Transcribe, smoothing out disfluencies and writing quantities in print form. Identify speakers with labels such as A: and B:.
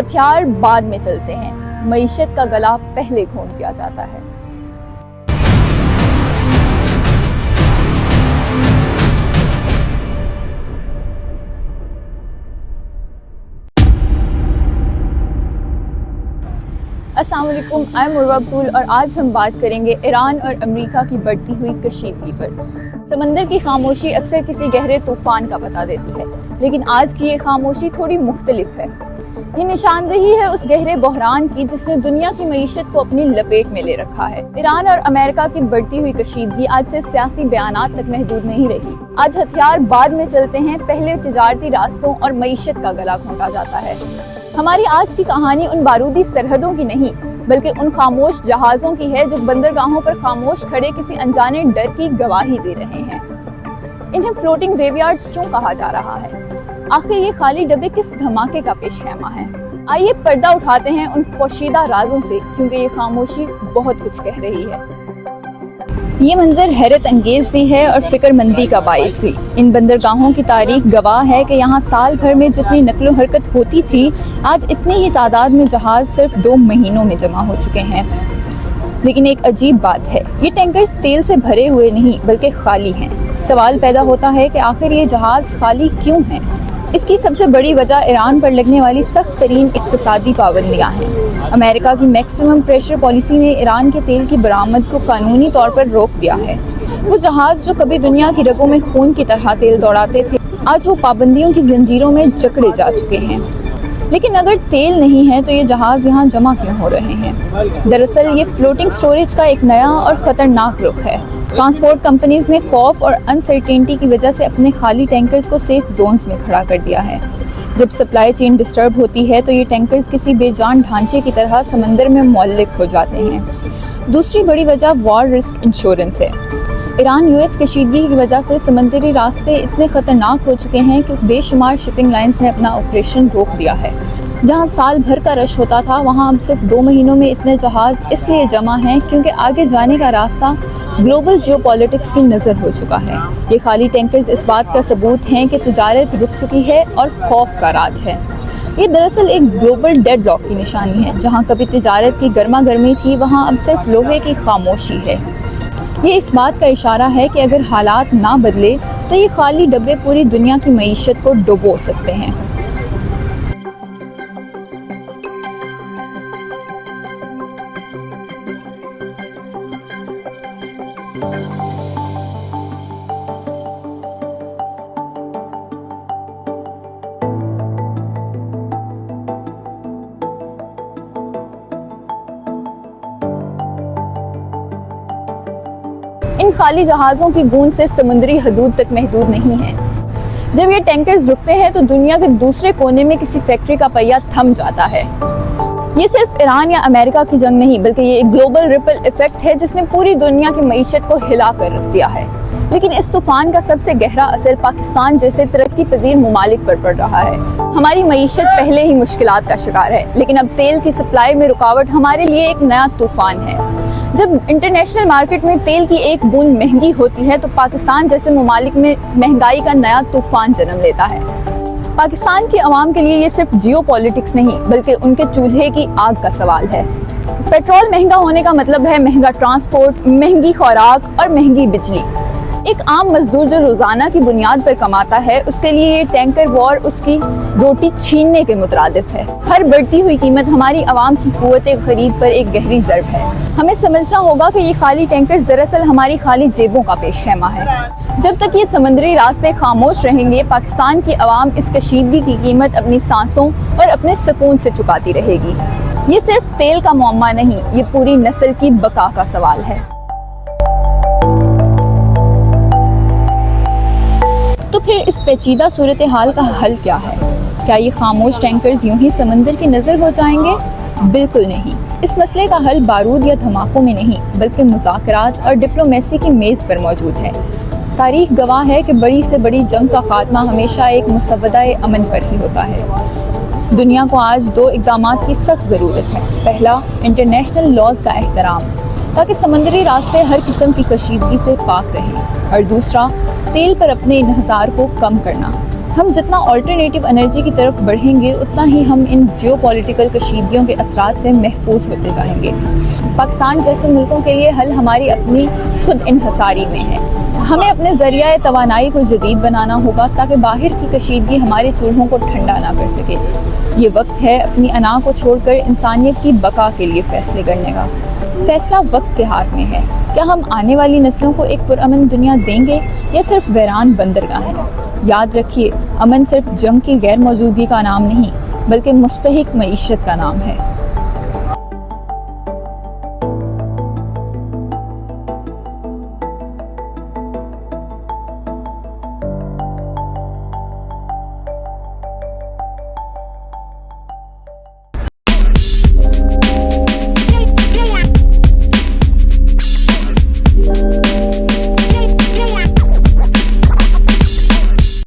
A: हथियार बाद में चलते हैं, मईशत का गला पहले घोंट दिया जाता है। अस्सलाम वालेकुम, आई एम उर्वा अब्दुल और आज हम बात करेंगे ईरान और अमेरिका की बढ़ती हुई कशीदगी पर। समंदर की खामोशी अक्सर किसी गहरे तूफान का बता देती है, लेकिन आज की ये खामोशी थोड़ी मुख्तलिफ है। ये निशानदेही है उस गहरे बहरान की जिसने दुनिया की मईशत को अपनी लपेट में ले रखा है। ईरान और अमेरिका की बढ़ती हुई कशीदगी आज सिर्फ सियासी बयानात तक महदूद नहीं रही। आज हथियार बाद में चलते हैं, पहले तिजारती रास्तों और मईशत का गला घोंटा जाता है। हमारी आज की कहानी उन बारूदी सरहदों की नहीं, बल्कि उन खामोश जहाजों की है जो बंदरगाहों पर खामोश खड़े किसी अनजाने डर की गवाही दे रहे हैं। इन्हें फ्लोटिंग ग्रेवयार्ड्स क्यों कहा जा रहा है? आखिर ये खाली डब्बे किस धमाके का पेशखैमा है? आइए पर्दा उठाते हैं उन पोशीदा राजों से, क्योंकि ये खामोशी बहुत कुछ कह रही है। ये मंजर हैरत अंगेज भी है और फिक्रमंदी का बाइस भी। इन बंदरगाहों की तारीख गवाह है कि यहाँ साल भर में जितनी नकलो हरकत होती थी, आज इतनी ही तादाद में जहाज सिर्फ 2 महीनों में जमा हो चुके हैं। लेकिन एक अजीब बात है, ये टैंकर्स तेल से भरे हुए नहीं बल्कि खाली हैं। सवाल पैदा होता है कि आखिर ये जहाज खाली क्यों हैं? इसकी सबसे बड़ी वजह ईरान पर लगने वाली सख्त तरीन इक्तिसादी पाबंदियां हैं। अमेरिका की मैक्सिमम प्रेशर पॉलिसी ने ईरान के तेल की बरामद को कानूनी तौर पर रोक दिया है। वो जहाज जो कभी दुनिया की रगों में खून की तरह तेल दौड़ाते थे, आज वो पाबंदियों की जंजीरों में जकड़े जा चुके हैं। लेकिन अगर तेल नहीं है तो ये जहाज यहाँ जमा क्यों हो रहे हैं? दरअसल ये फ्लोटिंग स्टोरेज का एक नया और खतरनाक रुख है। ट्रांसपोर्ट कंपनीज ने खौफ और अनसर्टेनिटी की वजह से अपने खाली टैंकर्स को सेफ जोन्स में खड़ा कर दिया है। जब सप्लाई चेन डिस्टर्ब होती है तो ये टैंकर्स किसी बेजान ढांचे की तरह समंदर में मुअल्लिक हो जाते हैं। दूसरी बड़ी वजह वॉर रिस्क इंश्योरेंस है। ईरान यूएस कशीदगी की वजह से समंदरी रास्ते इतने खतरनाक हो चुके हैं कि बेशुमार शिपिंग लाइंस ने अपना ऑपरेशन रोक दिया है। जहां साल भर का रश होता था, वहां अब सिर्फ 2 महीनों में इतने जहाज इसलिए जमा हैं क्योंकि आगे जाने का रास्ता ग्लोबल जियोपॉलिटिक्स की नज़र हो चुका है। ये खाली टैंकर्स इस बात का सबूत हैं कि तिजारत रुक चुकी है और खौफ का राज है। ये दरअसल एक ग्लोबल डेडलॉक की निशानी है। जहां कभी तिजारत की गर्मा गर्मी थी, वहां अब सिर्फ लोहे की खामोशी है। ये इस बात का इशारा है कि अगर हालात ना बदले तो ये खाली डब्बे पूरी दुनिया की मईशत को डुबो सकते हैं। इन खाली जहाज़ों की गूंज सिर्फ समुद्री हदूद तक महदूद नहीं है। जब ये टैंकर्स रुकते हैं तो दुनिया के दूसरे कोने में किसी फैक्ट्री का पहिया थम जाता है। ये सिर्फ ईरान या अमेरिका की जंग नहीं, बल्कि ये एक ग्लोबल रिपल इफेक्ट है जिसने पूरी दुनिया की मईशत को हिला कर रख दिया है। लेकिन इस तूफान का सबसे गहरा असर पाकिस्तान जैसे तरक्की पजीर मुमालिक पर पड़ रहा है। हमारी मईशत पहले ही मुश्किलात का शिकार है, लेकिन अब तेल की सप्लाई में रुकावट हमारे लिए एक नया तूफान है। जब इंटरनेशनल मार्केट में तेल की एक बूंद महंगी होती है तो पाकिस्तान जैसे मुमालिक में महंगाई का नया तूफान जन्म लेता है। पाकिस्तान की आवाम के लिए ये सिर्फ जियोपॉलिटिक्स नहीं, बल्कि उनके चूल्हे की आग का सवाल है। पेट्रोल महंगा होने का मतलब है महंगा ट्रांसपोर्ट, महंगी खुराक और महंगी बिजली। एक आम मजदूर जो रोजाना की बुनियाद पर कमाता है, उसके लिए ये टैंकर वॉर उसकी रोटी छीनने के मुतरादिफ है। हर बढ़ती हुई कीमत हमारी आवाम की कुव्वत खरीद पर एक गहरी ज़र्ब है। हमें समझना होगा कि ये खाली टैंकर्स दरअसल हमारी खाली जेबों का पेशखैमा है। जब तक ये समुद्री रास्ते खामोश रहेंगे, पाकिस्तान की आवाम इस कशीदगी की कीमत अपनी सांसों और अपने सुकून से चुकाती रहेगी। ये सिर्फ तेल का मुअम्मा नहीं, ये पूरी नस्ल की बका का सवाल है। तो फिर इस पेचीदा सूरत हाल का हल क्या है? क्या ये खामोश टैंकर्स यूं ही समंदर की नज़र हो जाएंगे? बिल्कुल नहीं। इस मसले का हल बारूद या धमाकों में नहीं, बल्कि मुज़ाकरात और डिप्लोमेसी की मेज़ पर मौजूद है। तारीख गवाह है कि बड़ी से बड़ी जंग का खात्मा हमेशा एक मुसव्वदा-ए अमन पर ही होता है। दुनिया को आज 2 इक़दामात की सख्त ज़रूरत है। पहला, इंटरनेशनल लॉज का एहतराम, ताकि समंदरी रास्ते हर किस्म की कशीदगी से पाक रहें, और दूसरा, तेल पर अपने इन्हिसार को कम करना। हम जितना ऑल्टरनेटिव एनर्जी की तरफ बढ़ेंगे उतना ही हम इन जियोपॉलिटिकल कशीदगियों के असरात से महफूज होते जाएंगे। पाकिस्तान जैसे मुल्कों के लिए हल हमारी अपनी खुद इन्हसारी में है। हमें अपने ज़रिया तवानाई को जदीद बनाना होगा ताकि बाहर की कशीदगी हमारे चूल्हों को ठंडा ना कर सके। ये वक्त है अपनी अना को छोड़कर इंसानियत की बका के लिए फैसले करने का। फैसला वक्त के हाथ में है। क्या हम आने वाली नस्लों को एक पुरअमन दुनिया देंगे या सिर्फ वीरान बंदरगाहें? याद रखिए, अमन सिर्फ जंग की गैर मौजूदगी का नाम नहीं बल्कि मुस्तहिक मईशत का नाम है।